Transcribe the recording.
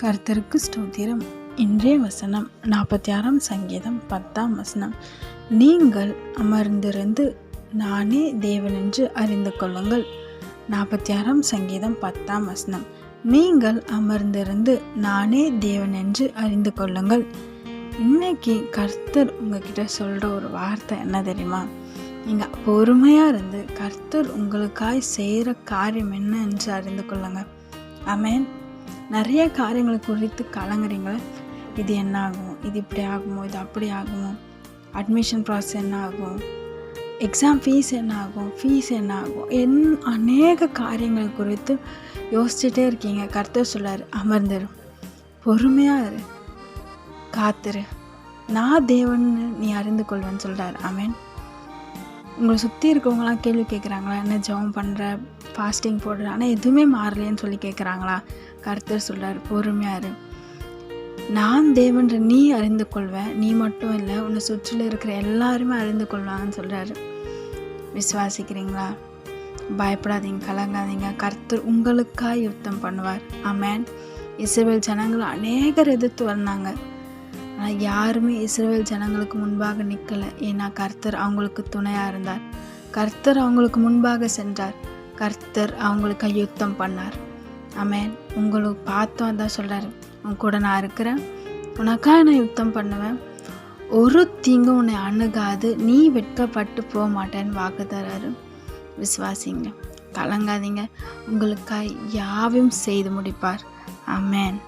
கர்த்தருக்கு ஸ்தோத்திரம். இன்றைய வசனம் 46 சங்கீதம் 10 நீங்கள் அமர்ந்திருந்து நானே தேவனென்று அறிந்து கொள்ளுங்கள். 46 சங்கீதம் 10 நீங்கள் அமர்ந்திருந்து நானே தேவனென்று அறிந்து கொள்ளுங்கள். இன்னைக்கு கர்த்தர் உங்ககிட்ட சொல்கிற ஒரு வார்த்தை என்ன தெரியுமா? நீங்கள் பொறுமையாக இருந்து கர்த்தர் உங்களுக்காய் செய்கிற காரியம் என்ன என்று அறிந்து கொள்ளுங்க. ஆமென். நிறைய காரியங்களை குறித்து கலங்குறீங்களே, இது என்ன ஆகும், இது இப்படி ஆகுமோ, இது அப்படி ஆகுமோ, அட்மிஷன் ப்ராசஸ் என்ன ஆகும், எக்ஸாம் ஃபீஸ் என்ன ஆகும், அநேக காரியங்கள் குறித்து யோசிச்சுட்டே இருக்கீங்க. கர்த்தர் சொல்லார், அமர்ந்துரு, பொறுமையாக இரு, காத்துரு, நான் தேவன் நீ அறிந்து கொள்வேன்னு சொல்கிறார். ஆமென். உங்களை சுற்றி இருக்கவங்களாம் கேள்வி கேட்குறாங்களா, என்ன ஜெபம் பண்ணுற, ஃபாஸ்டிங் போடுற, ஆனால் எதுவுமே மாறலைன்னு சொல்லி கேட்குறாங்களா? கர்த்தர் சொல்கிறார், பொறுமையாக இரு, நான் தேவன்ற நீ அறிந்து கொள்வேன். நீ மட்டும் இல்லை, உன்னை சுற்றில இருக்கிற எல்லாருமே அறிந்து கொள்வாங்கன்னு சொல்கிறாரு. விசுவாசிக்கிறீங்களா? பயப்படாதீங்க, கலங்காதீங்க. கர்த்தர் உங்களுக்காக யுத்தம் பண்ணுவார். ஆமென். இஸ்ரவேல் ஜனங்கள் அநேகர் எதிர்த்து வந்தாங்க, ஆனால் யாருமே இஸ்ரவேல் ஜனங்களுக்கு முன்பாக நிற்கலை. ஏன்னா கர்த்தர் அவங்களுக்கு துணையாக இருந்தார். கர்த்தர் அவங்களுக்கு முன்பாக சென்றார். கர்த்தர் அவங்களுக்கு யுத்தம் பண்ணார். ஆமென். உங்களுக்கு பார்த்தோம் தான் சொல்கிறாரு, உன் கூட நான் இருக்கிறேன், உனக்காக நான் யுத்தம் பண்ணுவேன், ஒரு தீங்கும் உன்னை அணுகாது, நீ வெட்கப்பட்டு போக மாட்டேன்னு வாக்கு தராரு. விசுவாசிங்க, கலங்காதீங்க, உங்களுக்காக யாவையும் செய்து முடிப்பார். ஆமென்.